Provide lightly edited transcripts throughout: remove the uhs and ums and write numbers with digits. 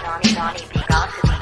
Donnie B. GotDaBeats.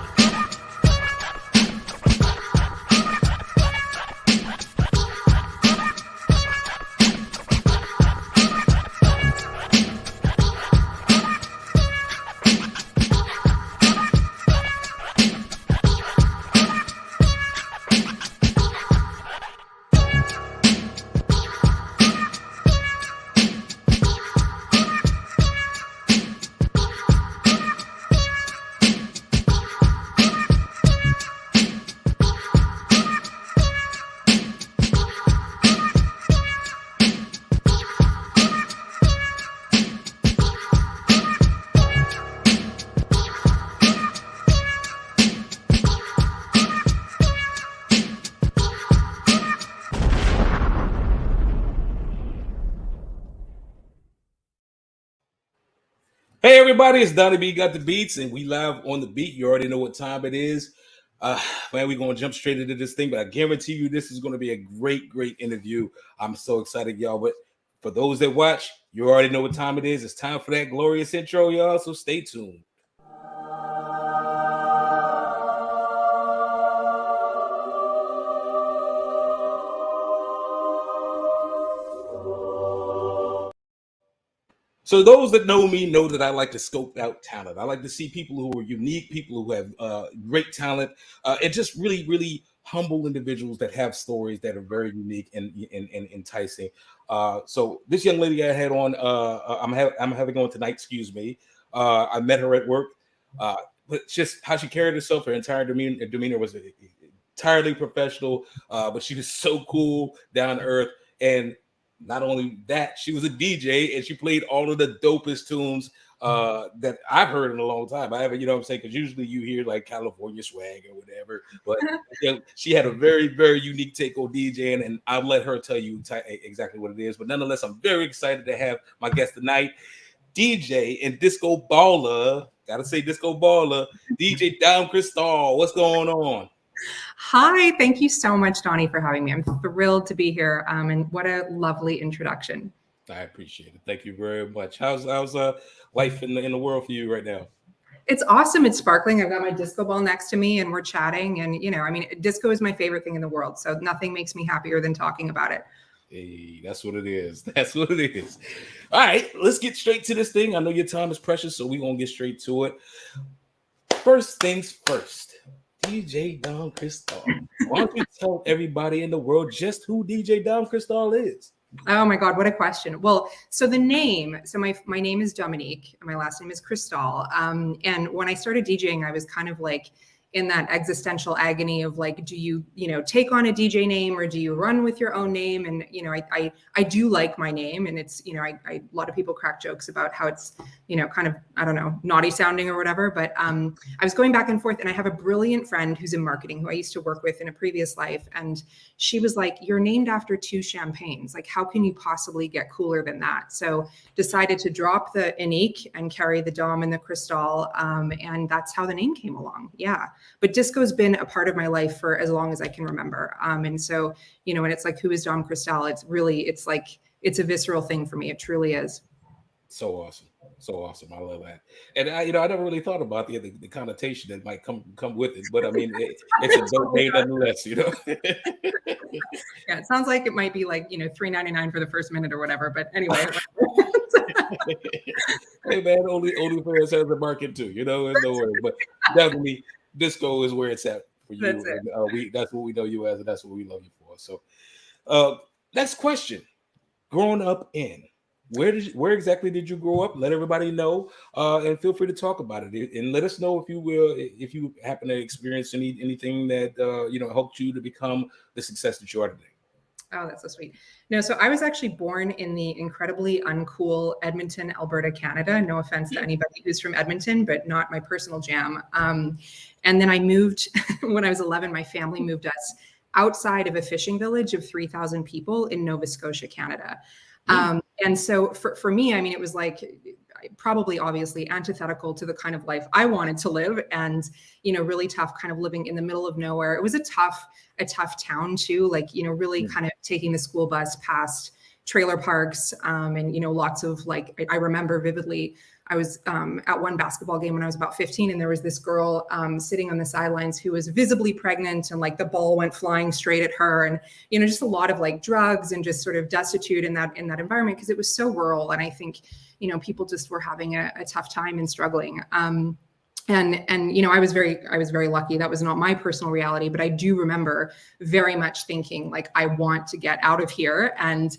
Hey everybody, it's Donnie B Got the Beats, and we live on the beat. You already know what time it is. Man, we're gonna jump straight into this thing, but I guarantee you this is gonna be a great interview. I'm so excited, y'all. But for those that watch, you already know what time it is. It's time for that glorious intro, y'all. So stay tuned. So those that know me know that I like to scope out talent. I like to see people who are unique, people who have great talent, and just really humble individuals that have stories that are very unique and enticing. So this young lady I had on, I'm having on tonight. Excuse me. I met her at work, but just how she carried herself, her entire demeanor was entirely professional. But she was so cool, down to earth, and not only that, she was a DJ and she played all of the dopest tunes that I've heard in a long time. I haven't, you know what I'm saying? Because usually you hear like California swag or whatever, but you know, she had a very unique take on DJing, and I'll let her tell you exactly what it is. But nonetheless, I'm very excited to have my guest tonight, DJ and discoballer. Gotta say discoballer, DJ Dom Cristall. What's going on? Hi, thank you so much, Donnie, for having me. I'm thrilled to be here, and what a lovely introduction. I appreciate it. Thank you very much. How's life in the world for you right now? It's awesome. It's sparkling. I've got my disco ball next to me, and we're chatting. And you know, I mean, disco is my favorite thing in the world. So nothing makes me happier than talking about it. Hey, that's what it is. That's what it is. All right, let's get straight to this thing. I know your time is precious, so we're gonna get straight to it. First things first. DJ Dom Cristall. Why don't you tell everybody in the world just who DJ Dom Cristall is? Oh my God, what a question. Well, so the name, so my name is Dominique, and my last name is Cristall. And when I started DJing, I was kind of like in that existential agony of like, do you take on a DJ name or do you run with your own name? And, you know, I do like my name, and it's, you know, a lot of people crack jokes about how it's, you know, kind of, I don't know, naughty sounding or whatever. But I was going back and forth, and I have a brilliant friend who's in marketing who I used to work with in a previous life. And she was like, you're named after two champagnes. Like, how can you possibly get cooler than that? So decided to drop the unique and carry the Dom and the Cristall. And that's how the name came along. Yeah. But disco's been a part of my life for as long as I can remember. And so, you know, when it's like, who is Dom Cristall? It's like, it's a visceral thing for me. It truly is. So awesome. So awesome. I love that. And I never really thought about the connotation that might come with it, but I mean, it's a dope name nonetheless, you know? Yeah. It sounds like it might be like, you know, $3.99 for the first minute or whatever, but anyway. Hey man, only fans has a market too, you know, no worries. But definitely disco is where it's at for you. That's it. And, that's what we know you as, and that's what we love you for. So next question. Growing up in, where exactly did you grow up? Let everybody know, and feel free to talk about it, and let us know if you happen to experience anything that helped you to become the success that you are today. Oh, that's so sweet. No, so I was actually born in the incredibly uncool Edmonton, Alberta, Canada. No offense to anybody who's from Edmonton, but not my personal jam. And then I moved when I was 11. My family moved us outside of a fishing village of 3,000 people in Nova Scotia, Canada. And so for me, I mean, it was like probably obviously antithetical to the kind of life I wanted to live, and, you know, really tough kind of living in the middle of nowhere. It was a tough town too, like, you know, really kind of taking the school bus past trailer parks, and, you know, lots of like, I remember vividly I was at one basketball game when I was about 15, and there was this girl sitting on the sidelines who was visibly pregnant, and like the ball went flying straight at her, and just a lot of like drugs and just sort of destitute in that environment because it was so rural, and I think people just were having a tough time and struggling. And I was very lucky. That was not my personal reality, but I do remember very much thinking like, I want to get out of here. And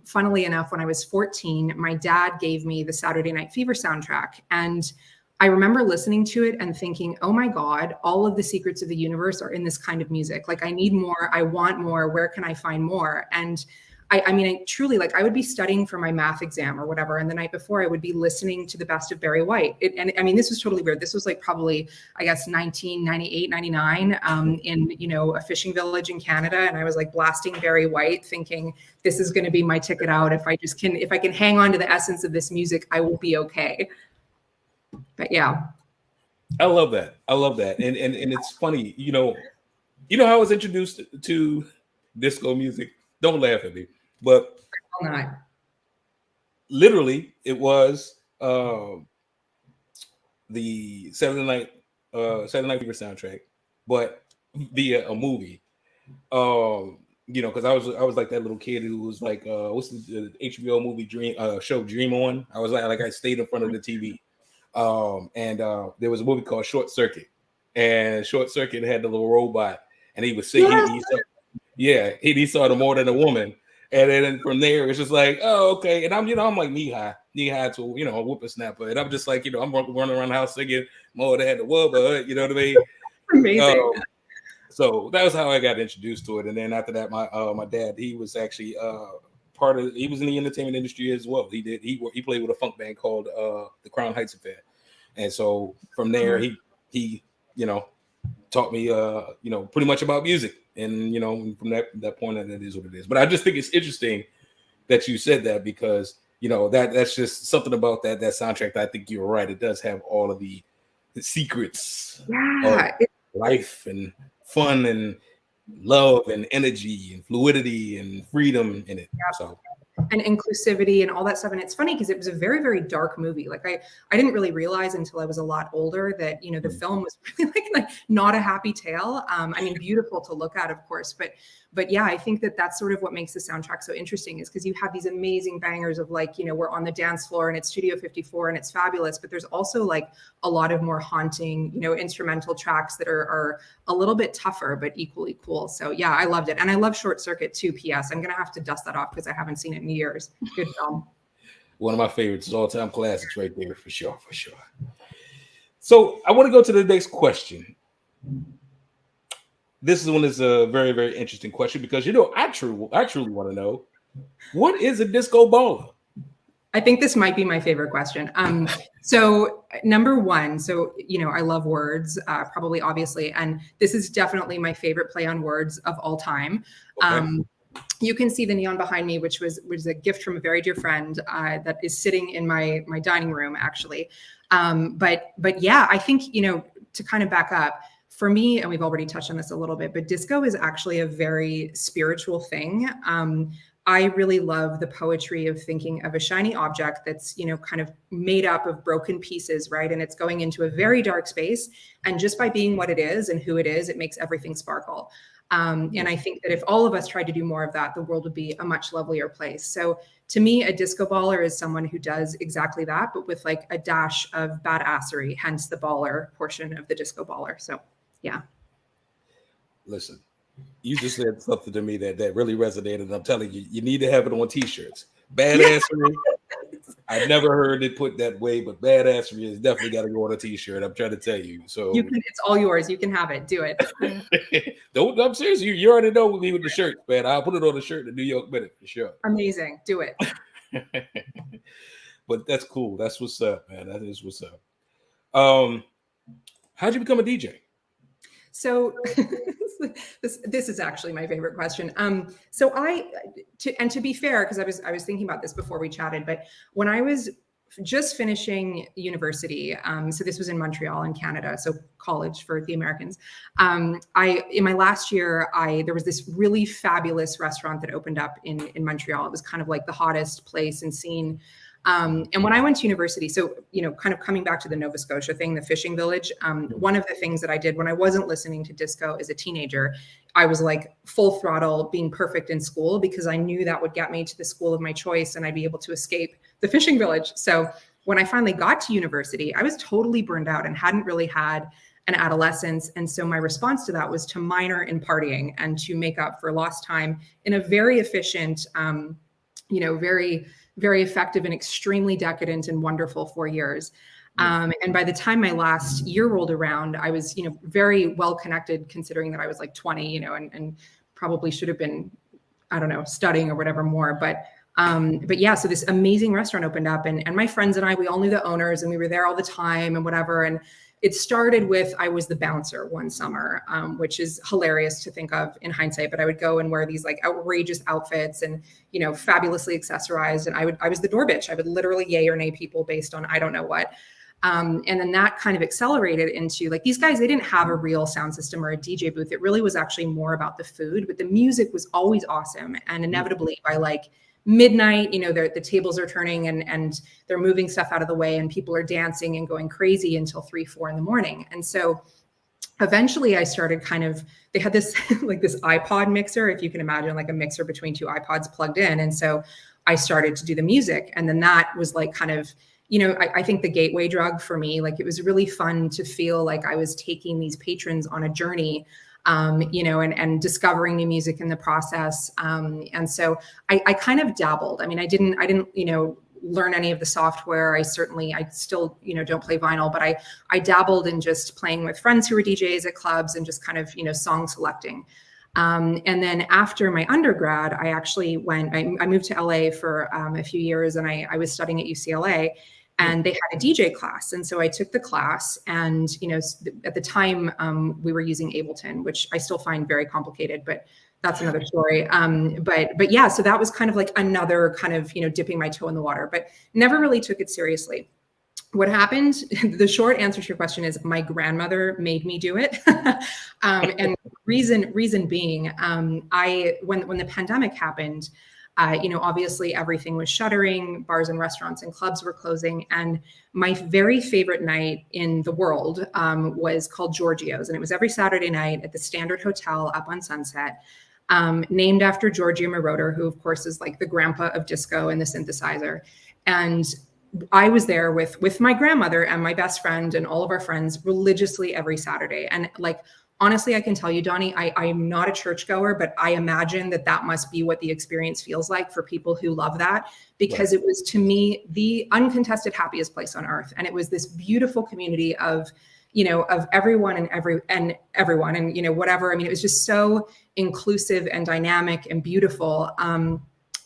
funnily enough, when I was 14, my dad gave me the Saturday Night Fever soundtrack. And I remember listening to it and thinking, oh my God, all of the secrets of the universe are in this kind of music. Like, I need more. I want more. Where can I find more? And I truly, like, I would be studying for my math exam or whatever, and the night before I would be listening to the best of Barry White. This was totally weird. This was like probably, I guess, 1998, 99 in, a fishing village in Canada. And I was like blasting Barry White thinking this is going to be my ticket out. If I can hang on to the essence of this music, I will be okay. But yeah. I love that. And it's funny, how I was introduced to disco music. Don't laugh at me. But literally, it was the Saturday Night Fever soundtrack, but via a movie. Because I was like that little kid who was like, what's the HBO movie show Dream On? I was like I stayed in front of the TV, and there was a movie called Short Circuit, and Short Circuit had the little robot, and he was singing. He saw the More Than a Woman. And then from there, it's just like, oh, okay. And I'm like knee high to, a whippersnapper. And I'm just like, I'm running around the house singing More Than a Woman, you know what I mean? Amazing. So that was how I got introduced to it. And then after that, my dad, he was actually he was in the entertainment industry as well. He played with a funk band called the Crown Heights Affair. And so from there, he taught me, pretty much about music. And, from that point on, it is what it is. But I just think it's interesting that you said that because, that's just something about that soundtrack that I think you're right. It does have all of the secrets of life and fun and love and energy and fluidity and freedom in it. Yeah. So. And inclusivity and all that stuff. And it's funny because it was a very, very dark movie. Like I didn't really realize until I was a lot older that, the film was really like not a happy tale. Beautiful to look at, of course, but yeah, I think that's sort of what makes the soundtrack so interesting is because you have these amazing bangers of like, we're on the dance floor and it's Studio 54 and it's fabulous, but there's also like a lot of more haunting, instrumental tracks that are a little bit tougher, but equally cool. So yeah, I loved it. And I love Short Circuit too, PS. I'm going to have to dust that off because I haven't seen it in years. Good film. One of my favorites, all-time classics right there for sure. So I want to go to the next question. This one is a very, very interesting question because I truly want to know, what is a discoballer? I think this might be my favorite question. So number one, I love words, probably obviously, and this is definitely my favorite play on words of all time. Okay. You can see the neon behind me, which was a gift from a very dear friend that is sitting in my dining room, actually. But yeah, I think, to kind of back up, for me, and we've already touched on this a little bit, but disco is actually a very spiritual thing. I really love the poetry of thinking of a shiny object that's, kind of made up of broken pieces, right? And it's going into a very dark space. And just by being what it is and who it is, it makes everything sparkle. And I think that if all of us tried to do more of that, the world would be a much lovelier place. So to me, a discoballer is someone who does exactly that, but with like a dash of badassery, hence the baller portion of the discoballer. So yeah. Listen, you just said something to me that really resonated. And I'm telling you, you need to have it on t-shirts. Badassery. I never heard it put that way, but badassery has definitely got to go on a t-shirt. I'm trying to tell you. So it's all yours. You can have it. Do it. I'm serious. You already know with me with the shirt, man. I'll put it on the shirt in the New York Minute for sure. Amazing. Do it. But that's cool. That's what's up, man. That is what's up. How'd you become a DJ? So this is actually my favorite question. So to be fair, because I was thinking about this before we chatted, but when I was just finishing university, so this was in Montreal in Canada, so college for the Americans. In my last year, there was this really fabulous restaurant that opened up in Montreal. It was kind of like the hottest place and scene. And when I went to university, so, kind of coming back to the Nova Scotia thing, the fishing village, one of the things that I did when I wasn't listening to disco as a teenager, I was like full throttle being perfect in school because I knew that would get me to the school of my choice and I'd be able to escape the fishing village. So when I finally got to university, I was totally burned out and hadn't really had an adolescence. And so my response to that was to minor in partying and to make up for lost time in a very efficient, very, very effective and extremely decadent and wonderful 4 years. And by the time my last year rolled around, I was, very well connected considering that I was like 20, and probably should have been, I don't know, studying or whatever more. But yeah, so this amazing restaurant opened up and my friends and I, we all knew the owners and we were there all the time and whatever. And it started with, I was the bouncer one summer, which is hilarious to think of in hindsight, but I would go and wear these like outrageous outfits and, fabulously accessorized. And I was the door bitch. I would literally yay or nay people based on, I don't know what. And then that kind of accelerated into like, these guys, they didn't have a real sound system or a DJ booth. It really was actually more about the food, but the music was always awesome. And inevitably by like midnight, the tables are turning and they're moving stuff out of the way and people are dancing and going crazy until 3-4 in the morning. And so eventually I started they had this like this iPod mixer, if you can imagine, like a mixer between two iPods plugged in. And so I started to do the music. And then that was like kind of, I think the gateway drug for me. Like it was really fun to feel like I was taking these patrons on a journey, and discovering new music in the process. And so I kind of dabbled. I mean, I didn't, learn any of the software. I still, don't play vinyl, but I dabbled in just playing with friends who were DJs at clubs and just kind of, song selecting. And then after my undergrad, I actually I moved to LA for a few years and I was studying at UCLA. And they had a DJ class. And so I took the class and, at the time we were using Ableton, which I still find very complicated, but that's another story. But yeah, so that was kind of like another kind of, dipping my toe in the water, but never really took it seriously. What happened, the short answer to your question is my grandmother made me do it. And reason being, when the pandemic happened, obviously everything was shuttering, bars and restaurants and clubs were closing. And my very favorite night in the world was called Giorgio's. And it was every Saturday night at the Standard Hotel up on Sunset, named after Giorgio Moroder, who of course is like the grandpa of disco and the synthesizer. And I was there with my grandmother and my best friend and all of our friends religiously every Saturday. And like, honestly, I can tell you, Donnie, I'm not a churchgoer, but I imagine that must be what the experience feels like for people who love that, because It was, to me, the uncontested happiest place on earth. And it was this beautiful community of everyone and everyone and, whatever. I mean, it was just so inclusive and dynamic and beautiful.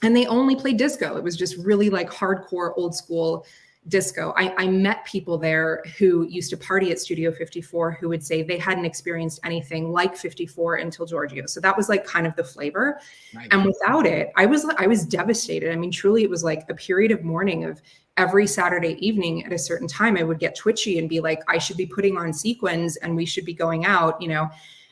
And they only played disco. It was just really like hardcore old school disco. I met people there who used to party at Studio 54 who would say they hadn't experienced anything like 54 until Giorgio. So that was like kind of the flavor. Nice. And without it, I was devastated. I mean, truly, it was like a period of mourning of every Saturday evening at a certain time, I would get twitchy and be like, I should be putting on sequins and we should be going out,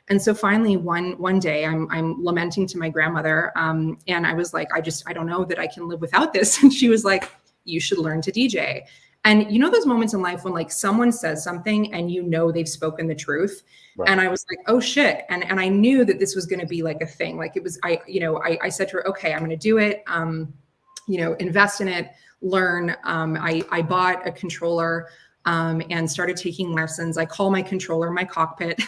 And so finally one day I'm lamenting to my grandmother. And I was like, I don't know that I can live without this. And she was like, you should learn to DJ. And those moments in life when like someone says something and they've spoken the truth. Right. And I was like, oh shit. And I knew that this was going to be like a thing. Like it was, I said to her, okay, I'm going to do it. Invest in it, learn. I bought a controller and started taking lessons. I call my controller my cockpit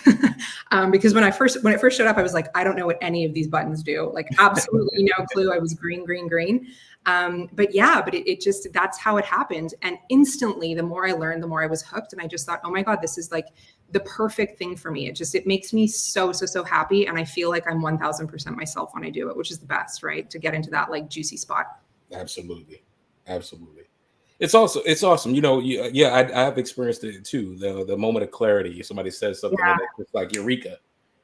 because when it first showed up, I was like, I don't know what any of these buttons do. Like absolutely no clue. I was green. But it just, that's how it happened. And instantly, the more I learned, the more I was hooked. And I just thought, oh my God, this is like the perfect thing for me. It makes me so happy. And I feel like I'm 1000% myself when I do it, which is the best, right? To get into that like juicy spot. Absolutely. It's awesome. I have experienced it too. The moment of clarity. Somebody says something and it's like eureka.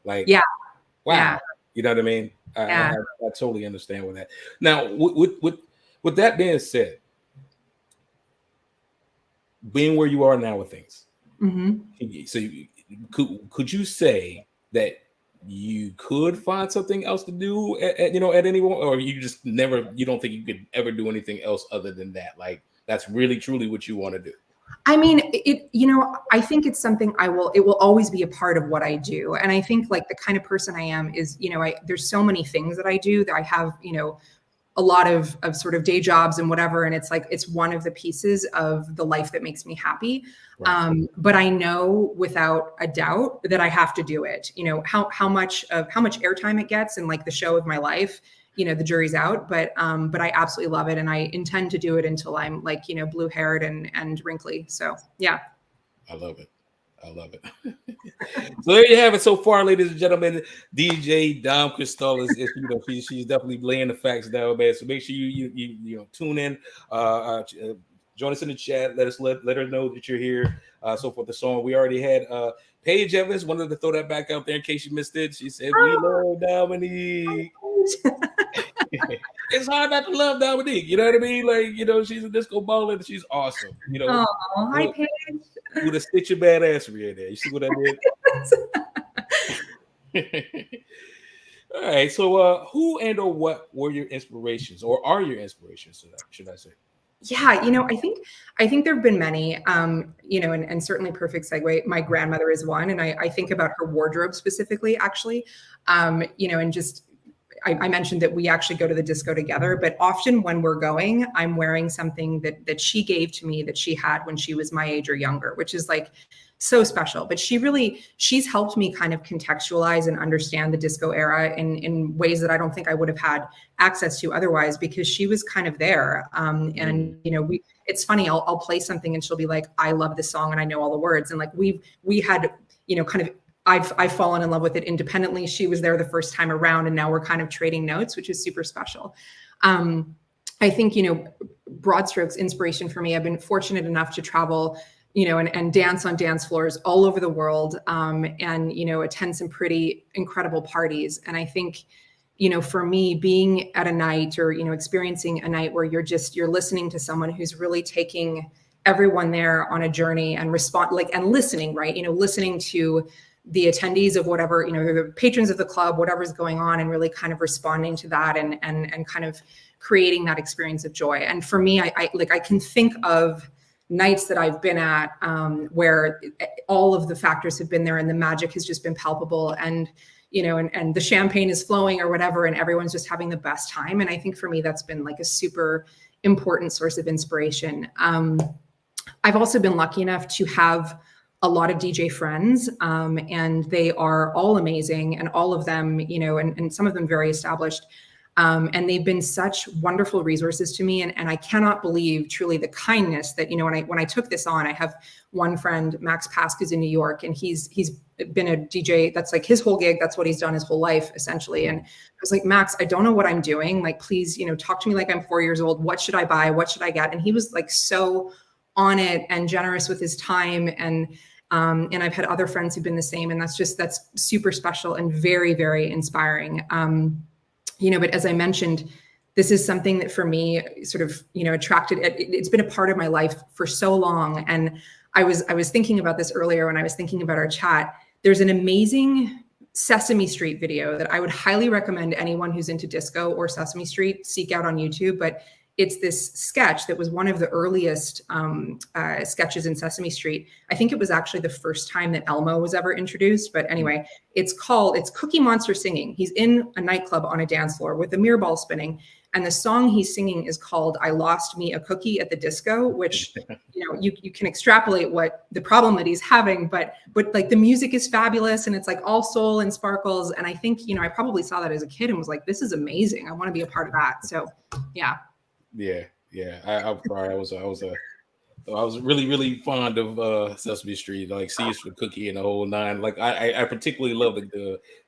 Like, wow. Yeah. You know what I mean? I totally understand with that. Now, with that being said, being where you are now with things, so could you say that you could find something else to do at anyone, or you just never, you don't think you could ever do anything else other than that? Like that's really truly what you want to do? I mean, I think it's something it will always be a part of what I do. And I think like the kind of person I am is, there's so many things that I do that I have, a lot of sort of day jobs and whatever. And it's like, it's one of the pieces of the life that makes me happy. Right. But I know without a doubt that I have to do it. How much airtime it gets and like the show of my life, the jury's out, but I absolutely love it. And I intend to do it until I'm like, blue haired and wrinkly. So yeah. I love it. I love it. So there you have it so far, ladies and gentlemen. DJ Dom Cristall is she's definitely laying the facts down, man. So make sure you tune in, join us in the chat. Let her know that you're here. So for the song, we already had Paige Evans. Wanted to throw that back out there in case you missed it. She said, "We love Dominique." It's hard not to love Dominique. You know what I mean? Like, she's a discoballer and she's awesome. Oh, hi, Paige. With a stitch of badassery in there. You see what I did? All right. So who and or what were your inspirations, or are your inspirations, should I say? Yeah, I think there have been many, and certainly perfect segue. My grandmother is one, and I think about her wardrobe specifically, actually, and just I mentioned that we actually go to the disco together, but often when we're going, I'm wearing something that she gave to me that she had when she was my age or younger, which is like so special. But she's helped me kind of contextualize and understand the disco era in ways that I don't think I would have had access to otherwise, because she was kind of there. And it's funny, I'll play something and she'll be like, "I love this song and I know all the words." And like we had, kind of, I've fallen in love with it independently. She was there the first time around, and now we're kind of trading notes, which is super special. I think, broad strokes inspiration for me. I've been fortunate enough to travel, and dance on dance floors all over the world, and, attend some pretty incredible parties. And I think, for me, being at a night or, experiencing a night where you're listening to someone who's really taking everyone there on a journey and and listening, right? Listening to the attendees of whatever, the patrons of the club, whatever's going on, and really kind of responding to that and kind of creating that experience of joy. And for me, I can think of nights that I've been at where all of the factors have been there and the magic has just been palpable, and and the champagne is flowing or whatever, and everyone's just having the best time. And I think for me, that's been like a super important source of inspiration. I've also been lucky enough to have a lot of DJ friends, and they are all amazing, and all of them, and some of them very established. And they've been such wonderful resources to me. And I cannot believe truly the kindness that, when I took this on. I have one friend, Max Pask, who's in New York, and he's been a DJ. That's like his whole gig. That's what he's done his whole life, essentially. And I was like, "Max, I don't know what I'm doing. Like, please, talk to me like I'm 4 years old. What should I buy? What should I get?" And he was like so on it and generous with his time. And I've had other friends who've been the same. And that's super special and very, very inspiring. But as I mentioned, this is something that for me sort of, attracted, it's been a part of my life for so long. And I was thinking about this earlier when I was thinking about our chat. There's an amazing Sesame Street video that I would highly recommend anyone who's into disco or Sesame Street seek out on YouTube. But it's this sketch that was one of the earliest sketches in Sesame Street. I think it was actually the first time that Elmo was ever introduced. But anyway, it's Cookie Monster singing. He's in a nightclub on a dance floor with a mirror ball spinning. And the song he's singing is called "I Lost Me a Cookie at the Disco," which, you can extrapolate what the problem that he's having, but like the music is fabulous and it's like all soul and sparkles. And I think, I probably saw that as a kid and was like, "This is amazing. I want to be a part of that." So yeah. Yeah. I'm sorry. I was really, really fond of Sesame Street, like Seeds for Cookie and the whole nine. Like I particularly love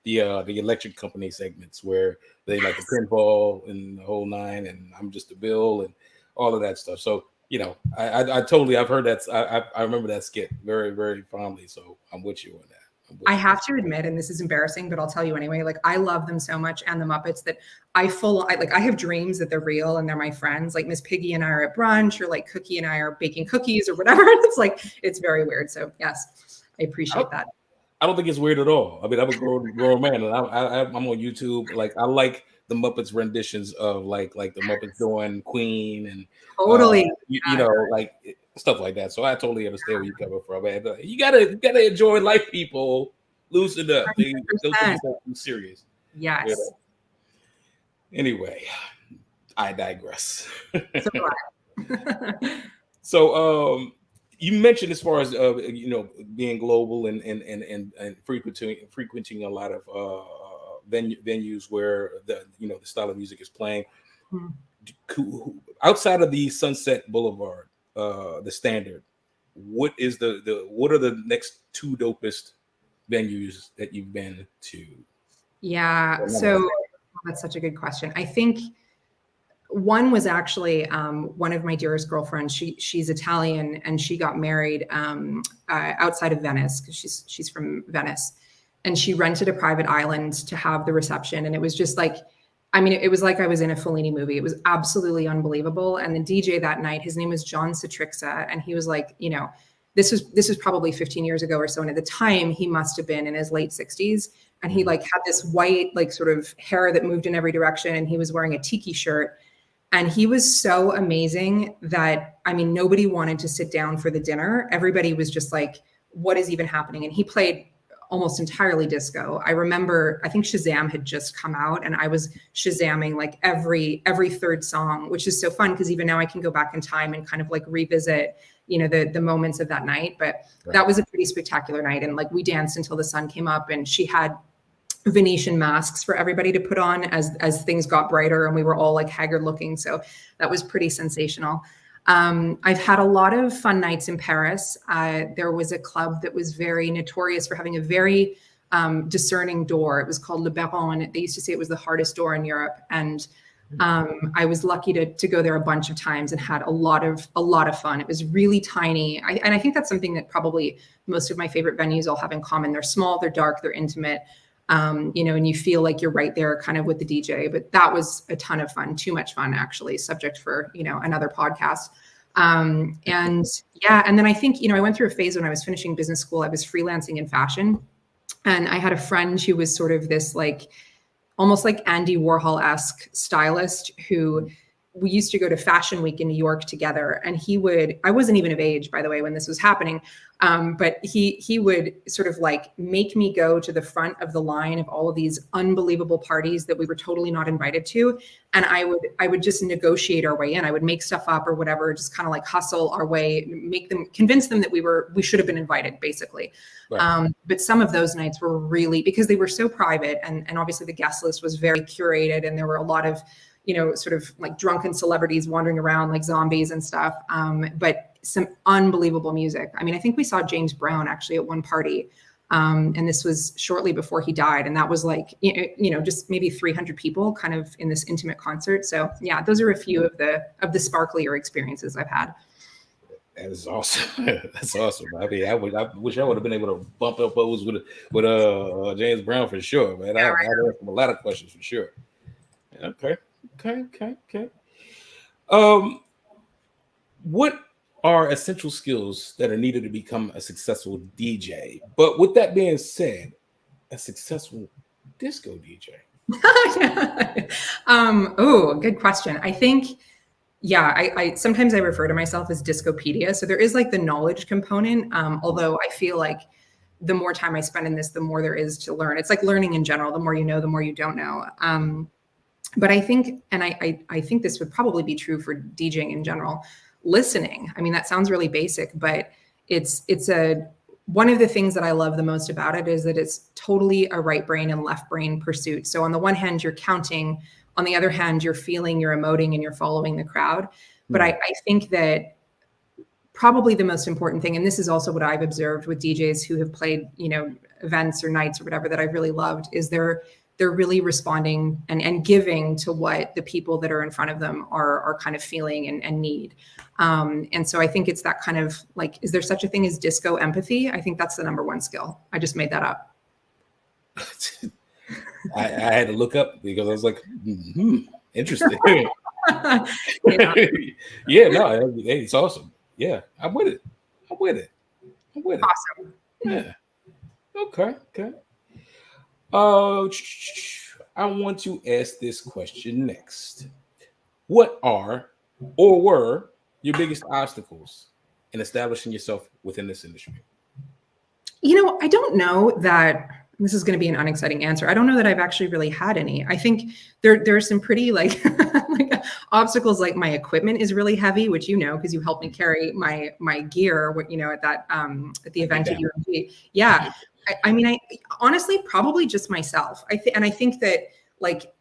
the electric company segments where they like the pinball and the whole nine, and I'm Just a Bill and all of that stuff. So I've heard that. I remember that skit very, very fondly. So I'm with you on that. I have to admit, and this is embarrassing, but I'll tell you anyway, like I love them so much and the Muppets that I have dreams that they're real and they're my friends. Like Miss Piggy and I are at brunch, or like Cookie and I are baking cookies or whatever. It's very weird. So yes, I appreciate that. I don't think it's weird at all. I mean, I'm a grown man, and I'm on YouTube. Like I like the Muppets renditions of like the Muppets doing Queen and Totally. you know, like stuff like that. So I totally understand where you're coming from, man. You gotta enjoy life, people. Loosen up. Don't take yourself too serious. Yes. You know? Anyway, I digress. So glad. So you mentioned as far as you know, being global and frequenting a lot of venues where the style of music is playing. Outside of the Sunset Boulevard, the Standard, what are the next two dopest venues that you've been to? Yeah, so that's such a good question. I think one was actually one of my dearest girlfriends. She's Italian, and she got married outside of Venice, because she's from Venice, and she rented a private island to have the reception. And it was just like, I mean, it was like I was in a Fellini movie. It was absolutely unbelievable. And the DJ that night, his name was John Citrixa, and he was like, you know, this was probably 15 years ago or so, and at the time he must have been in his late 60s, and he like had this white like sort of hair that moved in every direction, and he was wearing a tiki shirt. And he was so amazing that, I mean, nobody wanted to sit down for the dinner. Everybody was just like, what is even happening? And he played almost entirely disco. I remember, I think Shazam had just come out, and I was Shazamming like every third song, which is so fun because even now I can go back in time and kind of like revisit, you know, the moments of that night. But that was a pretty spectacular night. And like we danced until the sun came up, and she had Venetian masks for everybody to put on as things got brighter, and we were all like haggard looking. So that was pretty sensational. I've had a lot of fun nights in Paris. There was a club that was very notorious for having a very discerning door. It was called Le Baron. They used to say it was the hardest door in Europe. And I was lucky to go there a bunch of times and had a lot of fun. It was really tiny. And I think that's something that probably most of my favorite venues all have in common. They're small, they're dark, they're intimate. You know, and you feel like you're right there kind of with the DJ. But that was a ton of fun, too much fun, actually, subject for, you know, another podcast. And yeah, and then I think, you know, I went through a phase when I was finishing business school. I was freelancing in fashion, and I had a friend who was sort of this like almost like Andy Warhol-esque stylist who we used to go to Fashion Week in New York together. And I wasn't even of age, by the way, when this was happening. But he would sort of like make me go to the front of the line of all of these unbelievable parties that we were totally not invited to. And I would just negotiate our way in. I would make stuff up or whatever, just kind of like hustle our way, convince them that we should have been invited, basically. Right. But some of those nights were really, because they were so private, and obviously the guest list was very curated, and there were a lot of, you know, sort of like drunken celebrities wandering around like zombies and stuff. But some unbelievable music. I mean, I think we saw James Brown actually at one party. And this was shortly before he died. And that was like, you know, just maybe 300 people kind of in this intimate concert. So yeah, those are a few of the sparklier experiences I've had. That is awesome. That's awesome. I mean, I wish I would have been able to bump up those with James Brown for sure, man. Yeah, I had asked him a lot of questions for sure. Okay. What are essential skills that are needed to become a successful DJ? But with that being said, a successful disco DJ. Oh, good question. I think, yeah, I sometimes I refer to myself as Discopedia. So there is like the knowledge component. Although I feel like the more time I spend in this, the more there is to learn. It's like learning in general. The more you know, the more you don't know. But I think, and I think this would probably be true for DJing in general, listening. I mean, that sounds really basic, but it's one of the things that I love the most about it is that it's totally a right brain and left brain pursuit. So on the one hand, you're counting. On the other hand, you're feeling, you're emoting, and you're following the crowd. But I think that probably the most important thing, and this is also what I've observed with DJs who have played, you know, events or nights or whatever that I've really loved, is they're really responding and giving to what the people that are in front of them are kind of feeling and need. And so I think it's that kind of like, is there such a thing as disco empathy? I think that's the number one skill. I just made that up. I had to look up because I was like, interesting. Yeah, no, it's awesome. Yeah, I'm with it. Awesome. Yeah. Okay. I want to ask this question next. What are or were your biggest obstacles in establishing yourself within this industry? I don't know that this is going to be an unexciting answer. I don't know that I've actually really had any. I think there are some pretty like obstacles. Like my equipment is really heavy, which because you helped me carry my gear. At that at the event at UMG. Yeah, I mean, I honestly probably just myself. I think that like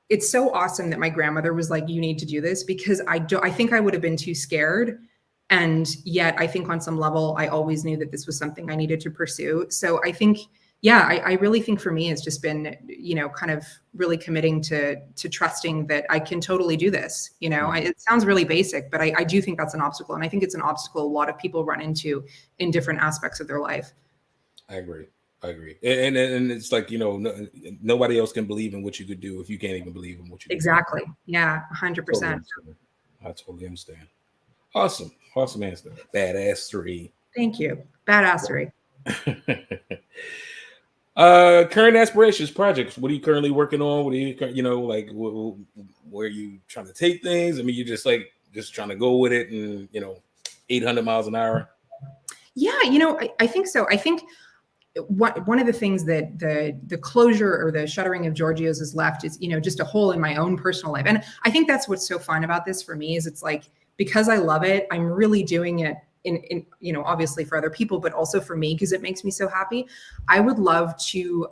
it's so awesome that my grandmother was like, you need to do this, because I think I would have been too scared. And yet I think on some level, I always knew that this was something I needed to pursue. So I think, I really think for me, it's just been, kind of really committing to trusting that I can totally do this. It sounds really basic, but I do think that's an obstacle. And I think it's an obstacle a lot of people run into in different aspects of their life. I agree. And it's like, nobody else can believe in what you could do if you can't even believe in what you do. Exactly. Yeah, 100%. I totally understand. Awesome answer. Badassery. Thank you. Badassery. Current aspirations, projects. What are you currently working on? What are you, where are you trying to take things? I mean, you're just trying to go with it and, 800 miles an hour. Yeah, I think so. I think one of the things that the closure or the shuttering of Giorgio's has left is, just a hole in my own personal life. And I think that's what's so fun about this for me is it's like, because I love it, I'm really doing it in obviously for other people, but also for me, because it makes me so happy. I would love to,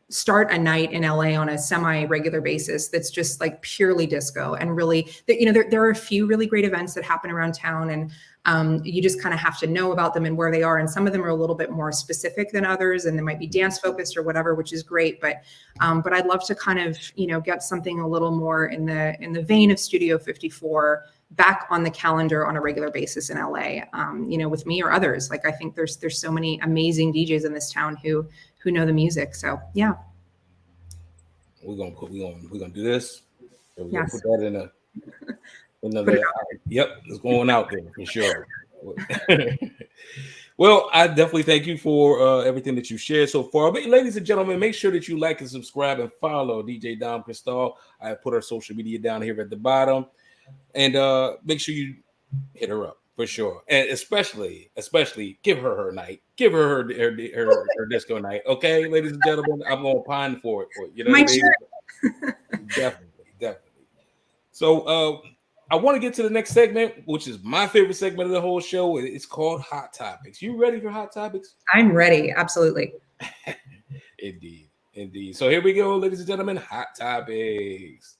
start a night in LA on a semi-regular basis that's just like purely disco, and really there are a few really great events that happen around town, and you just kind of have to know about them and where they are. And some of them are a little bit more specific than others, and they might be dance focused or whatever, which is great. But I'd love to kind of, get something a little more in the vein of Studio 54 back on the calendar on a regular basis in LA, with me or others. Like, I think there's so many amazing DJs in this town who know the music. So yeah. We're gonna do this. We're gonna Yes. put that in another. Yep, it's going out there for sure. Well, I definitely thank you for everything that you shared so far. But ladies and gentlemen, make sure that you like and subscribe and follow DJ Dom Cristall. I put our social media down here at the bottom, and make sure you hit her up for sure. And especially give her night, give her disco night. Okay, ladies and gentlemen, I'm gonna pine for it. My shirt. Definitely. So I want to get to the next segment, which is my favorite segment of the whole show. It's called Hot Topics. You ready for Hot Topics? I'm ready. Absolutely. Indeed. So here we go, ladies and gentlemen, Hot Topics.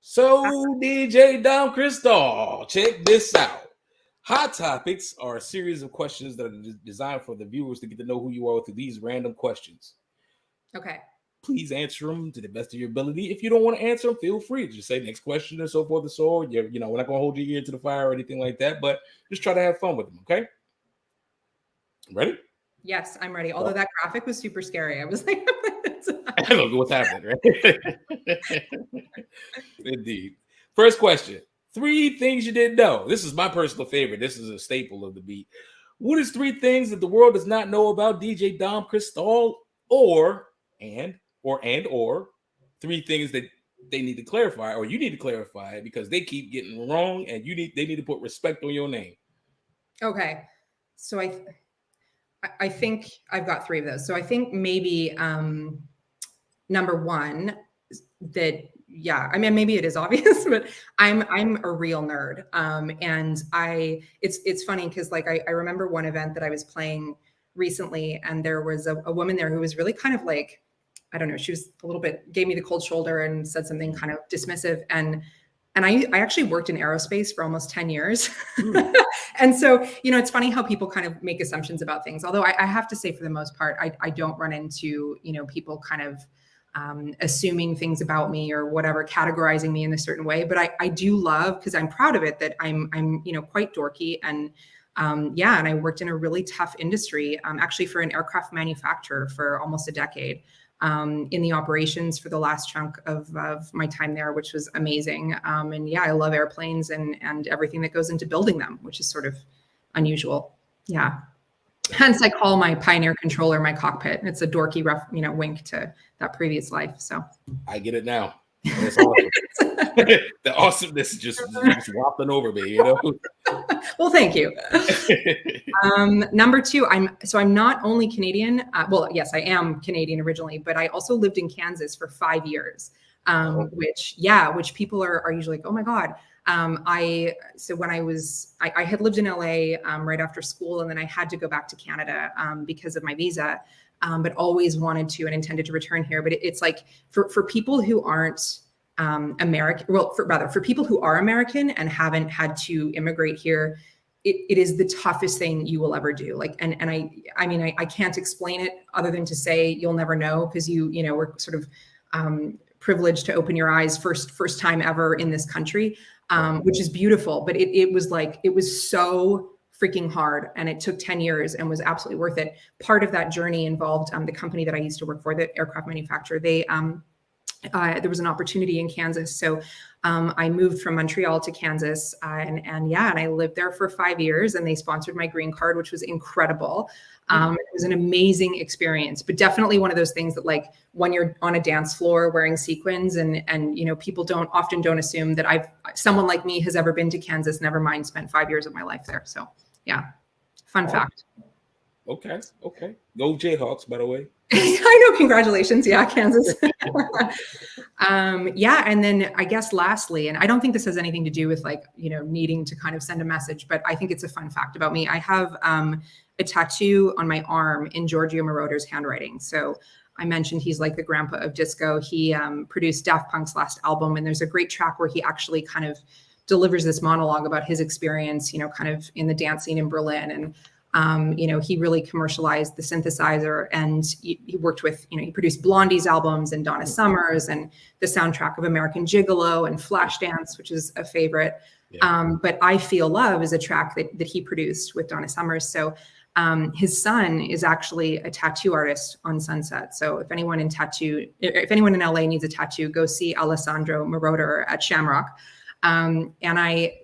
So, DJ Dom Cristall, check this out. Hot Topics are a series of questions that are designed for the viewers to get to know who you are through these random questions. Okay. Please answer them to the best of your ability. If you don't want to answer them, feel free to just say next question and so forth and so on. We're not going to hold your ear to the fire or anything like that, but just try to have fun with them, okay? Ready? Yes, I'm ready. Although that graphic was super scary. I was like, I don't know what's happening, right? Indeed. First question. 3 things you didn't know. This is my personal favorite. This is a staple of the beat. What is 3 things that the world does not know about DJ Dom Cristall, or 3 things that they need to clarify, or you need to clarify, because they keep getting wrong, and they need to put respect on your name. Okay. So I think I've got 3 of those. So I think maybe number 1 that, yeah, I mean, maybe it is obvious, but I'm a real nerd. And it's funny because like, I remember one event that I was playing recently, and there was a woman there who was really kind of like, I don't know, she was a little bit, gave me the cold shoulder and said something kind of dismissive. And I actually worked in aerospace for almost 10 years. And so, it's funny how people kind of make assumptions about things. Although I have to say, for the most part, I don't run into, people kind of assuming things about me or whatever, categorizing me in a certain way. But I do love, because I'm proud of it, that I'm quite dorky. And and I worked in a really tough industry, actually for an aircraft manufacturer for almost a decade. in the operations for the last chunk of my time there, which was amazing. And yeah, I love airplanes and everything that goes into building them, which is sort of unusual. Yeah. Hence, I call my Pioneer controller my cockpit. It's a dorky, wink to that previous life. So I get it now. That's awesome. The awesomeness is just wafting over me, you know. Well, thank you. Number two, I'm not only Canadian. Well, yes, I am Canadian originally, but I also lived in Kansas for 5 years. Which people are usually like, oh my God. When I had lived in LA right after school, and then I had to go back to Canada because of my visa, but always wanted to and intended to return here. But it's like for people who aren't American, for people who are American and haven't had to immigrate here, it is the toughest thing you will ever do. Like, and I can't explain it other than to say you'll never know, because we're sort of privileged to open your eyes first time ever in this country. Which is beautiful, but it was so freaking hard, and it took 10 years and was absolutely worth it. Part of that journey involved the company that I used to work for, the aircraft manufacturer. There was an opportunity in Kansas, so I moved from Montreal to Kansas, and I lived there for 5 years, and they sponsored my green card, which was incredible. It was an amazing experience, but definitely one of those things that, like, when you're on a dance floor wearing sequins and people often don't assume that someone like me has ever been to Kansas, never mind spent 5 years of my life there. So yeah, fun fact. Okay. Go Jayhawks, by the way. I know, congratulations. Yeah, Kansas. And then I guess lastly, and I don't think this has anything to do with needing to kind of send a message, but I think it's a fun fact about me. I have a tattoo on my arm in Giorgio Moroder's handwriting. So I mentioned he's like the grandpa of disco. He produced Daft Punk's last album, and there's a great track where he actually kind of delivers this monologue about his experience, kind of in the dance scene in Berlin. And he really commercialized the synthesizer, and he worked with, he produced Blondie's albums and Donna Summer's and the soundtrack of American Gigolo and Flashdance, which is a favorite. Yeah. But I Feel Love is a track that he produced with Donna Summers. So his son is actually a tattoo artist on Sunset. So if anyone in LA needs a tattoo, go see Alessandro Moroder at Shamrock. And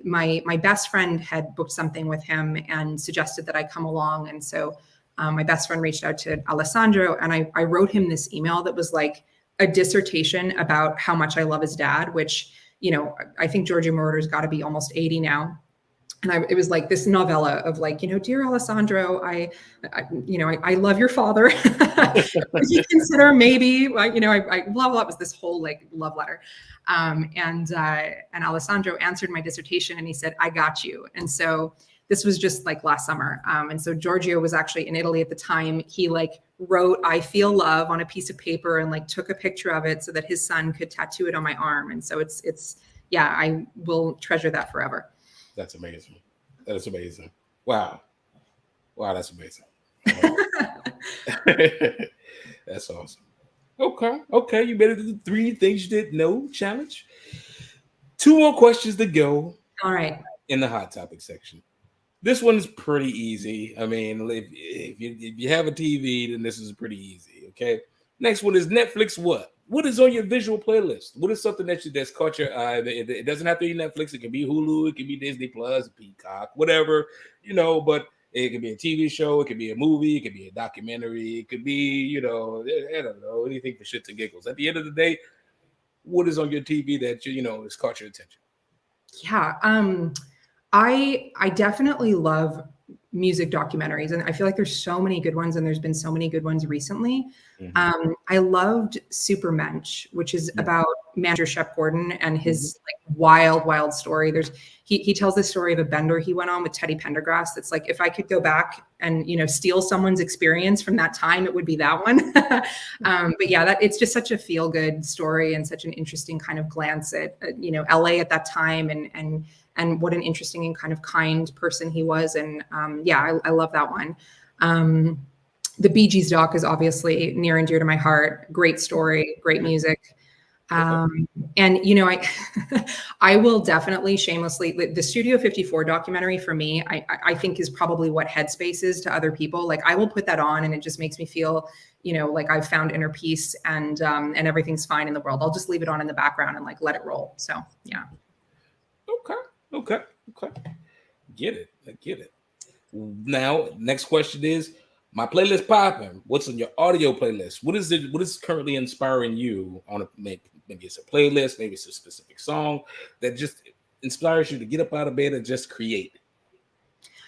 my best friend had booked something with him and suggested that I come along. And so my best friend reached out to Alessandro, and I wrote him this email that was like a dissertation about how much I love his dad, which, I think Giorgio Moroder's got to be almost 80 now. And it was like this novella of like, dear Alessandro, I love your father. Would you consider maybe, blah, blah, it was this whole like love letter. And Alessandro answered my dissertation, and he said, I got you. And so this was just like last summer. And so Giorgio was actually in Italy at the time. He like wrote I Feel Love on a piece of paper and like took a picture of it so that his son could tattoo it on my arm. And so it's I will treasure that forever. That's amazing. That is amazing. Wow, that's amazing. That's awesome. Okay. You made it to the 3 things you didn't know challenge. 2 more questions to go. All right. In the hot topic section. This one is pretty easy. I mean, if you have a TV, then this is pretty easy. Okay. Next one is Netflix. What is on your visual playlist? What is something that's caught your eye? It doesn't have to be Netflix. It can be Hulu. It can be Disney Plus, Peacock, whatever, but it can be a TV show. It can be a movie. It can be a documentary. It could be, I don't know, anything for shits and giggles. At the end of the day, what is on your TV that, has caught your attention? Yeah. I definitely love music documentaries, and I feel like there's so many good ones, and there's been so many good ones recently. Mm-hmm. I loved Supermensch, which is about manager Shep Gordon and his like wild story. He tells the story of a bender he went on with Teddy Pendergrass. That's like, if I could go back and steal someone's experience from that time, it would be that one. But yeah, it's just such a feel good story and such an interesting kind of glance at LA at that time and what an interesting and kind of kind person he was. And I love that one. The Bee Gees doc is obviously near and dear to my heart. Great story, great music. And you know, I will definitely shamelessly, the Studio 54 documentary for me, I think is probably what Headspace is to other people. Like I will put that on and it just makes me feel, you know, like I've found inner peace and everything's fine in the world. I'll just leave it on in the background and like let it roll. So yeah. Okay. Get it. I get it. Now, next question is, my playlist popping. What's on your audio playlist? What is it? What is currently inspiring you on maybe it's a playlist, maybe it's a specific song that just inspires you to get up out of bed and just create?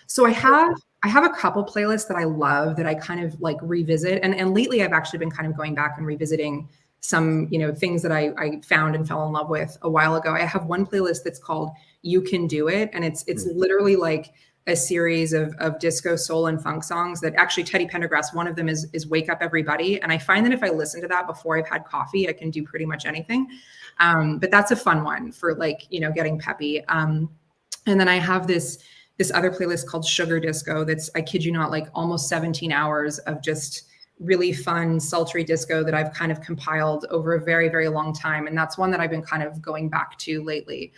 So I have a couple playlists that I love that I kind of like revisit. And lately I've actually been kind of going back and revisiting some, you know, things that I found and fell in love with a while ago. I have one playlist that's called You Can Do It. And it's literally like a series of disco, soul, and funk songs that actually Teddy Pendergrass, one of them is Wake Up Everybody. And I find that if I listen to that before I've had coffee, I can do pretty much anything. But that's a fun one for like, you know, getting peppy. And then I have this other playlist called Sugar Disco that's, I kid you not, like almost 17 hours of just really fun, sultry disco that I've kind of compiled over a very, very long time. And that's one that I've been kind of going back to lately.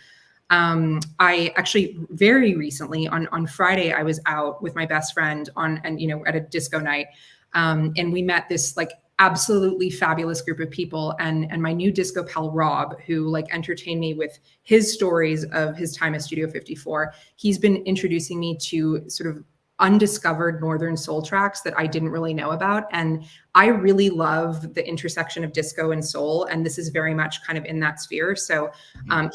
I actually very recently on Friday, I was out with my best friend at a disco night. And we met this like absolutely fabulous group of people and my new disco pal, Rob, who like entertained me with his stories of his time at Studio 54. He's been introducing me to sort of undiscovered Northern soul tracks that I didn't really know about. And I really love the intersection of disco and soul. And this is very much kind of in that sphere. So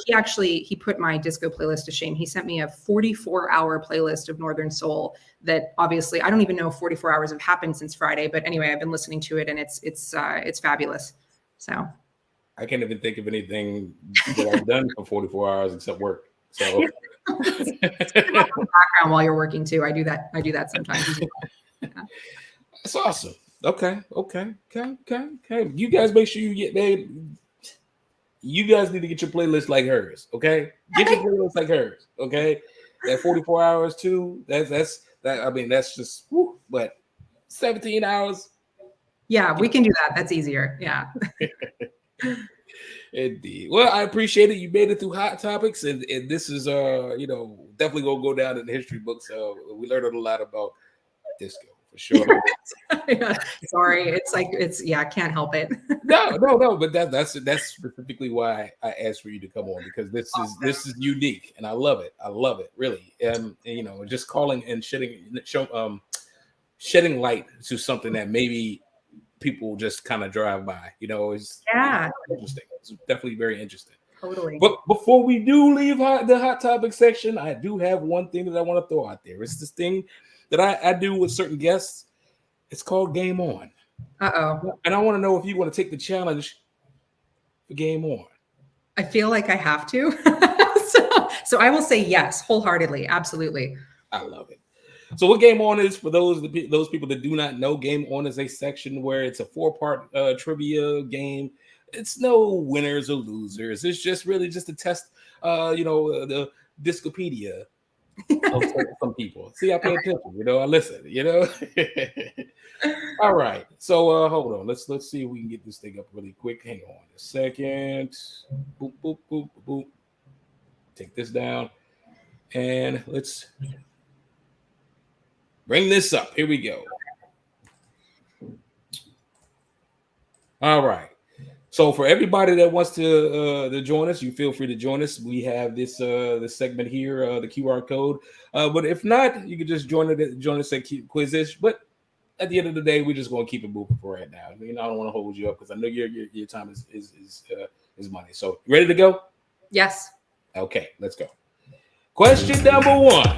he put my disco playlist to shame. He sent me a 44-hour playlist of Northern soul that obviously, I don't even know if 44 hours have happened since Friday, but anyway, I've been listening to it and it's fabulous. So I can't even think of anything that I've done for 44 hours except work. So background while you're working too. I do that sometimes. Yeah. That's awesome. Okay. You guys make sure you get there. You guys need to get your playlist like hers. Okay, get your playlist like hers. Okay, that 44 hours too. That's that. I mean, that's just. Whew, but 17 hours. Yeah, we can do that. That's easier. Yeah. Indeed. Well, I appreciate it. You made it through Hot Topics, and this is definitely gonna go down in the history books. We learned a lot about disco for sure. Yeah, sorry, I can't help it. No, but that's specifically why I asked for you to come on, because this is unique, and I love it. I love it really. And just calling and shedding light to something that maybe people just kind of drive by. It's interesting. It's definitely very interesting. Totally. But before we do leave the hot topic section, I do have one thing that I want to throw out there. It's this thing that I do with certain guests. It's called Game On. Uh-oh. And I want to know if you want to take the challenge for Game On. I feel like I have to. So I will say yes, wholeheartedly. Absolutely. I love it. So what Game On is, for those people that do not know, Game On is a section where it's a 4-part trivia game. It's no winners or losers. It's just really just to test, the Discopedia of some people. See, I pay attention. I listen. All right. So hold on. Let's see if we can get this thing up really quick. Hang on a second. Boop boop boop boop. Take this down, and let's bring this up. Here we go. All right. So for everybody that wants to join us, you feel free to join us. We have this segment here, the QR code. But if not, you can just join us at Quizish. But at the end of the day, we're just going to keep it moving for right now. I don't want to hold you up because I know your time is money. So you ready to go? Yes. Okay, let's go. Question number 1.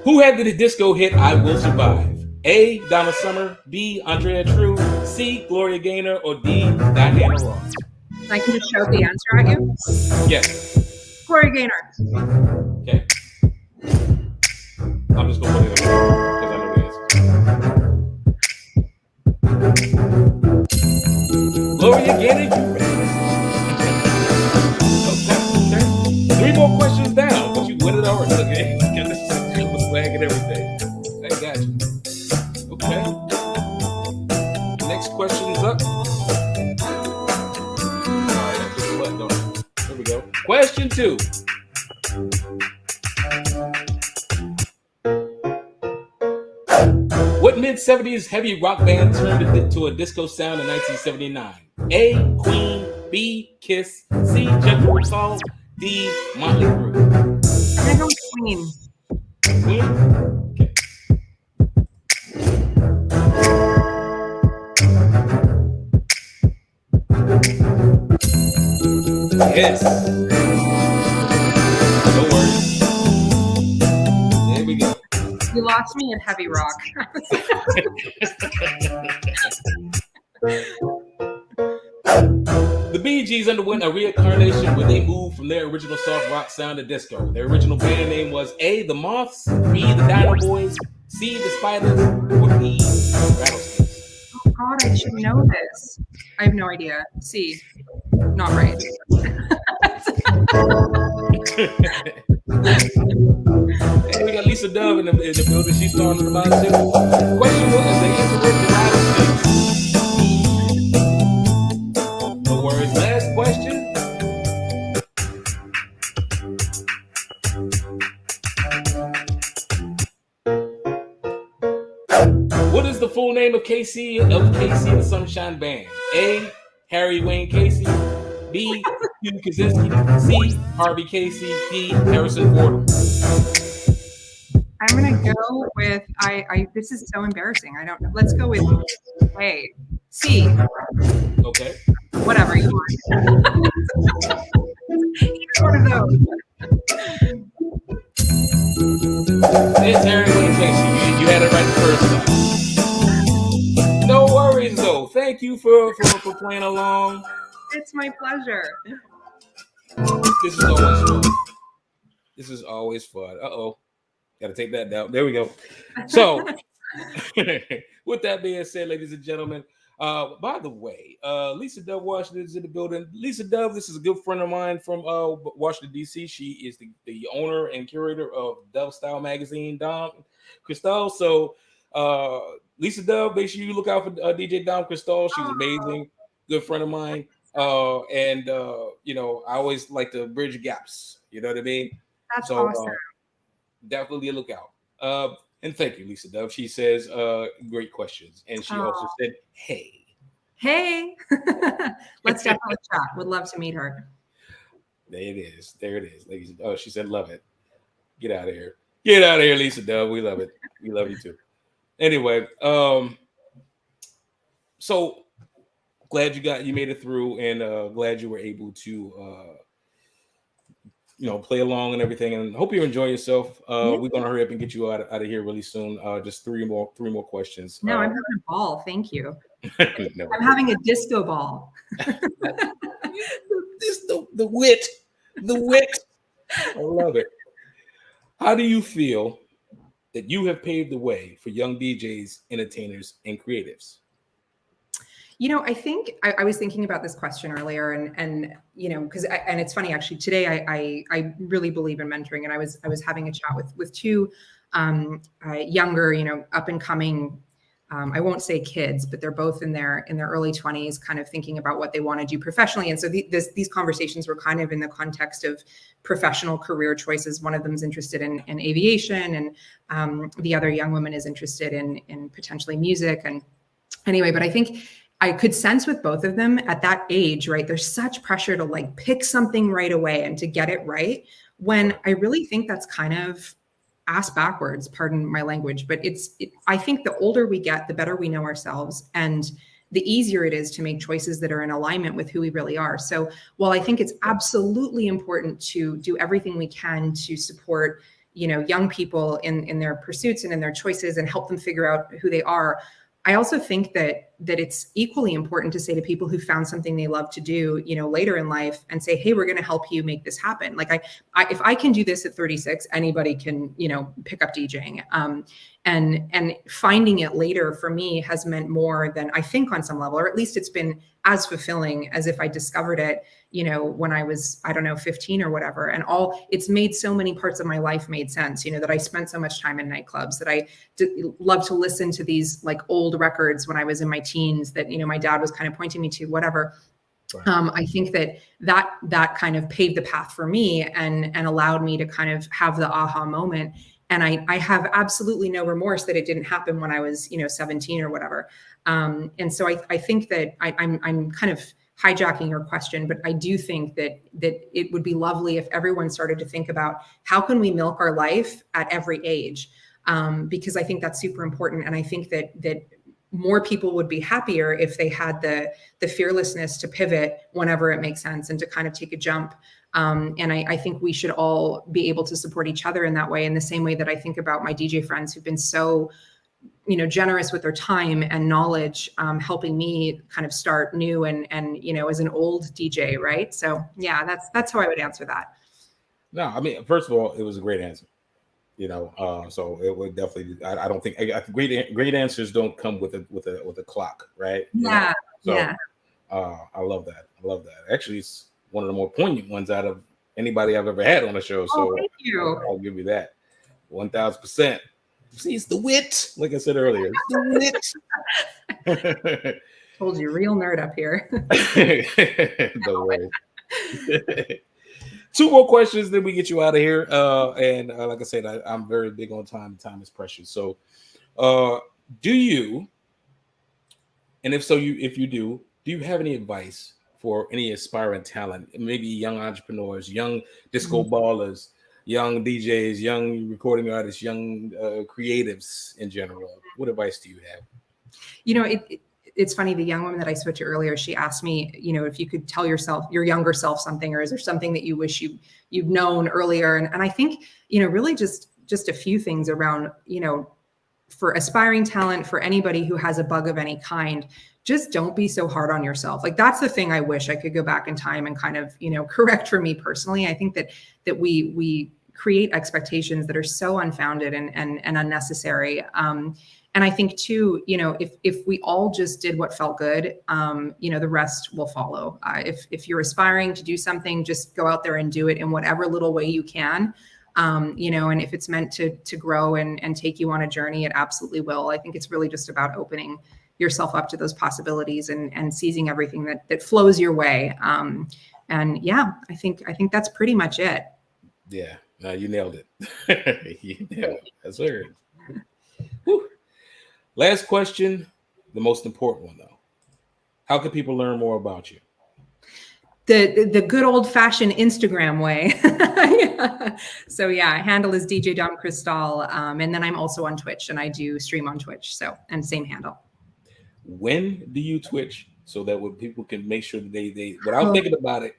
Who had the disco hit "I Will Survive"? A. Donna Summer, B. Andrea True, C. Gloria Gaynor, or D. Diana Ross? I can just shout the answer at you? Yes. Gloria Gaynor. Okay. I'm just going to put it on because I know the answer. Gloria Gaynor, you ready? Okay. 3 more questions down, but you win it already. Okay. Swag and everything. I got you. Okay. Question 2. What mid-70s heavy rock band turned it to a disco sound in 1979? A. Queen. B. Kiss. C. Jethro Tull. D. Motley Crue. I'm gonna go with Queen. Queen? Okay. Yes. No worries. There we go. You lost me at heavy rock. The Bee Gees underwent a reincarnation where they moved from their original soft rock sound to disco. Their original band name was A, the Moths, B, the Dino Boys, C, the Spiders, or D, Rattlesnakes. Oh God, I should know this. I have no idea. C, not right. Hey, we got Lisa Dove in the building. She's starting the mind too. Question 1 is the answer was the Rattlesnakes. No worries. Last question. What is the full name of Casey and the Sunshine Band? A. Harry Wayne Casey. B. Hugh Kaczynski. C. Harvey Casey. D. Harrison Ford. I'm gonna go with this is so embarrassing. I don't know. Let's go with A. C. Okay. Whatever you want. Either one of those. It's Harry Wayne Casey. You had it right the first time. No worries though. Thank you for playing along. It's my pleasure. This is always fun. This is always fun. Uh-oh. Got to take that down. There we go. So, with that being said, ladies and gentlemen, by the way, Lisa Dove Washington is in the building. Lisa Dove, this is a good friend of mine from Washington, D.C. She is the owner and curator of Dove Style Magazine, Dom Cristall. So, Lisa Dove, make sure you look out for DJ Dom Cristall. She's amazing. Good friend of mine. And you know, I always like to bridge gaps. You know what I mean? That's awesome. Definitely look out. And thank you, Lisa Dove. She says great questions. And she also said, hey. Let's definitely chat. Would love to meet her. There it is, ladies. Oh, she said love it. Get out of here. Get out of here, Lisa Dove. We love it. We love you too. Anyway, so glad you made it through, and glad you were able to play along and everything, and hope you enjoy yourself. We're gonna hurry up and get you out of here really soon. Just three more questions. No, I'm having a ball. Thank you. No, I'm having a disco ball. the wit. I love it. How do you feel that you have paved the way for young DJs, entertainers, and creatives? You know, I think I was thinking about this question earlier, and you know, because and it's funny actually. Today, I really believe in mentoring, and I was having a chat with two younger, up and coming. I won't say kids, but they're both in their early 20s, kind of thinking about what they want to do professionally. And so these conversations were kind of in the context of professional career choices. One of them is interested in aviation, and the other young woman is interested in potentially music. And anyway, but I think I could sense with both of them at that age, right? There's such pressure to like pick something right away and to get it right, when I really think that's kind of ass backwards, pardon my language, but I think the older we get, the better we know ourselves, and the easier it is to make choices that are in alignment with who we really are. So while I think it's absolutely important to do everything we can to support, young people in their pursuits and in their choices and help them figure out who they are, I also think that it's equally important to say to people who found something they love to do, later in life, and say, hey, we're going to help you make this happen. Like if I can do this at 36, anybody can, pick up DJing. And finding it later for me has meant more than I think on some level, or at least it's been as fulfilling as if I discovered it, when I was, 15 or whatever. And it's made so many parts of my life made sense, that I spent so much time in nightclubs, that I love to listen to these like old records when I was in my teens that, my dad was kind of pointing me to, whatever. Right. I think that kind of paved the path for me and allowed me to kind of have the aha moment. And I have absolutely no remorse that it didn't happen when I was, 17 or whatever. And so I think that I'm kind of hijacking your question, but I do think that it would be lovely if everyone started to think about how can we milk our life at every age, because I think that's super important. And I think that more people would be happier if they had the fearlessness to pivot whenever it makes sense and to kind of take a jump. And I think we should all be able to support each other in that way, in the same way that I think about my DJ friends who've been so generous with their time and knowledge, helping me kind of start new and as an old DJ, right? So yeah, that's how I would answer that. No, I mean, first of all, it was a great answer. So it would definitely. I don't think great answers don't come with a clock, right? Yeah, yeah. I love that. Actually, it's one of the more poignant ones out of anybody I've ever had on the show. So thank you. I'll give you that 1,000%. See, it's the wit, like I said earlier. It's the wit. Told you, real nerd up here. Don't worry. 2 more questions, then we get you out of here. And like I said, I'm very big on time. Time is precious. So, do you? And if so, if you do you have any advice for any aspiring talent? Maybe young entrepreneurs, young disco ballers, young DJs, young recording artists, young creatives in general. What advice do you have? It's funny, the young woman that I spoke to earlier, she asked me, if you could tell your younger self something, or is there something that you wish you'd known earlier? And I think, really just a few things around, for aspiring talent, for anybody who has a bug of any kind, just don't be so hard on yourself. Like, that's the thing I wish I could go back in time and kind of, correct for me personally. I think that we create expectations that are so unfounded and unnecessary. And I think too, if we all just did what felt good, the rest will follow. If you're aspiring to do something, just go out there and do it in whatever little way you can. And if it's meant to grow and take you on a journey, it absolutely will. I think it's really just about opening yourself up to those possibilities and seizing everything that flows your way. And yeah, I think that's pretty much it. Yeah, no, you nailed it. You nailed it. That's weird. Whew. Last question, the most important one though. How can people learn more about you? The good old fashioned Instagram way. Yeah. So yeah, handle is DJ Dom Cristall. And then I'm also on Twitch, and I do stream on Twitch. And same handle. When do you Twitch so that when people can make sure that they without thinking about it?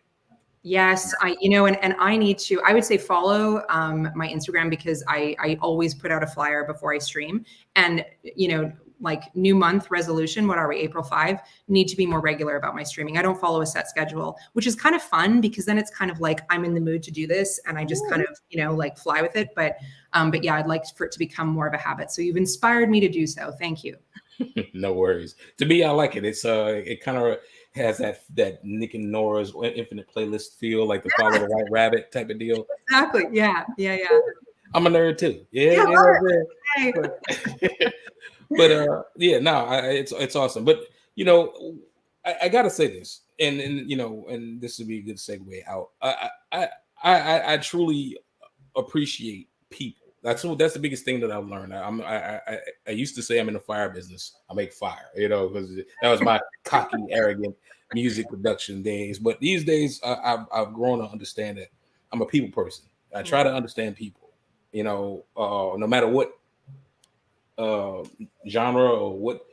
Yes, and I need to, I would say follow my Instagram, because I always put out a flyer before I stream. And, like new month resolution, what are we, April 5, need to be more regular about my streaming. I don't follow a set schedule, which is kind of fun, because then it's kind of like I'm in the mood to do this and I just kind of, like fly with it. But yeah, I'd like for it to become more of a habit. So you've inspired me to do so. Thank you. No worries. To me, I like it. It's it kind of has that Nick and Nora's Infinite Playlist feel, like the Follow the White Rabbit type of deal. Exactly. Yeah. I'm a nerd too. Yeah. But yeah, no, it's awesome. But I gotta say this, and and this would be a good segue out. I truly appreciate people. That's the biggest thing that I've learned. I used to say I'm in the fire business. I make fire, because that was my cocky, arrogant music production days. But these days, I've grown to understand that I'm a people person. I try to understand people. No matter what genre or what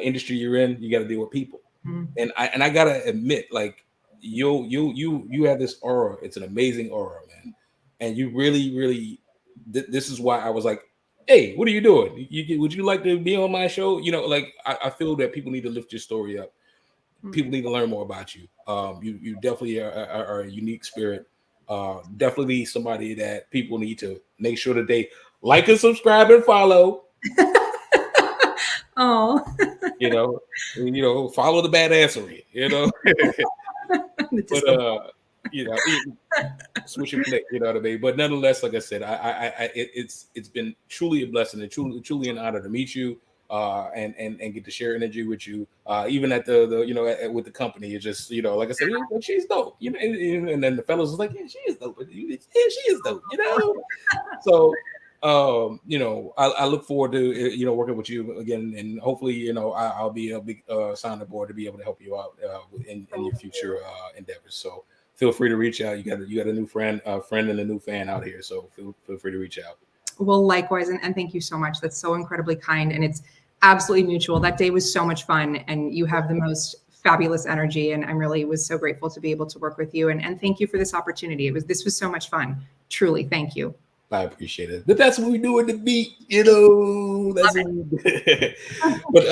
industry you're in, you got to deal with people. And I gotta admit, like you have this aura. It's an amazing aura, man. And you really. This is why I was like, hey, what are you doing? Would you like to be on my show? Like I feel that people need to lift your story up. People need to learn more about you. You definitely are a unique spirit. Definitely somebody that people need to make sure that they like and subscribe and follow. Oh, follow the badassery. But switch and flick, you know what I mean? But nonetheless, like I said, it's been truly a blessing and truly an honor to meet you. and get to share energy with you, even at the you know with the company. It's just, you know, like I said, yeah, she's dope, you know, and then the fellows was like, yeah, she is dope, yeah, she is dope, you know. So you know, I look forward to, you know, working with you again, and hopefully, you know, I'll be a big sounding board to be able to help you out in your future endeavors. So feel free to reach out. You got a new friend and a new fan out here, so feel free to reach out. Well, likewise, and thank you so much. That's so incredibly kind, and it's absolutely mutual. That day was so much fun, and you have the most fabulous energy, and I really was so grateful to be able to work with you, and thank you for this opportunity. This was so much fun. Truly, thank you. I appreciate it. But that's what we do in the beat, you know. That's what we do. But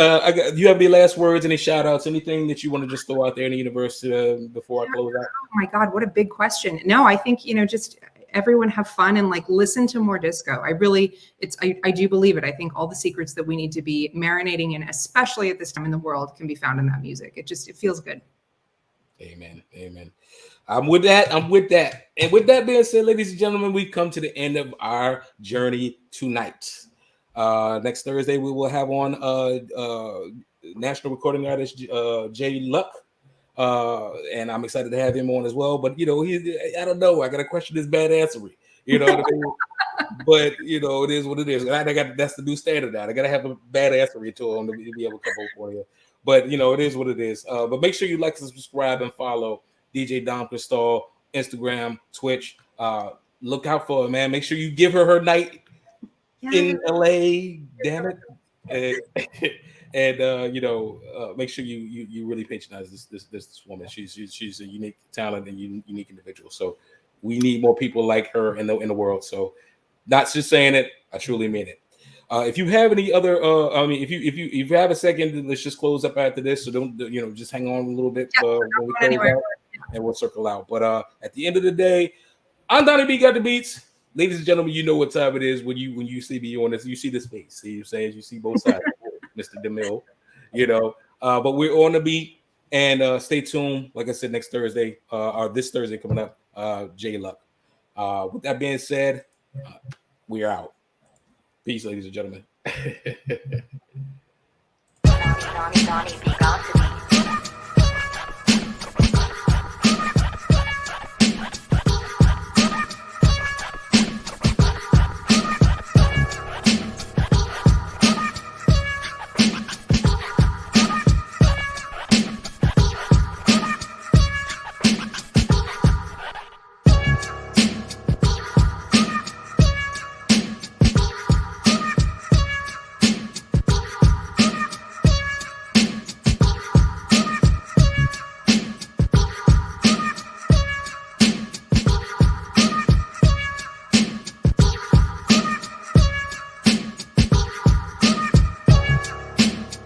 do you have any last words, any shout outs, anything that you want to just throw out there in the universe before I close out? Oh my God, what a big question. No, I think, you know, just everyone have fun and like listen to more disco. I do believe it. I think all the secrets that we need to be marinating in, especially at this time in the world, can be found in that music. It feels good. Amen. Amen. I'm with that. And with that being said, ladies and gentlemen, we've come to the end of our journey tonight. Next Thursday, we will have on national recording artist Jay Luck. And I'm excited to have him on as well. But, you know, I don't know. I got to question his badassery. You know what I mean? But, you know, it is what it is. That's the new standard now. I got to have a badassery to him to be able to come over for you. But, you know, it is what it is. But make sure you like, subscribe, and follow DJ Dom Cristall, Instagram, Twitch. Look out for her, man. Make sure you give her night in LA. Damn it. And you know, make sure you really patronize this woman. She's a unique talent and unique individual. So we need more people like her in the world. So not just saying it, I truly mean it. If you have any other, I mean, if you have a second, let's just close up after this. So don't, you know, just hang on a little bit when we close out, and we'll circle out. But at the end of the day, I'm Donnie B, GotDaBeats. Ladies and gentlemen, you know what time it is when you see me on this. You see this face. See, you saying you see both sides, Mr. DeMille. You know, but we're on the beat, and stay tuned. Like I said, next Thursday, or this Thursday coming up, Jay Luck. With that being said, we are out. Peace, ladies and gentlemen.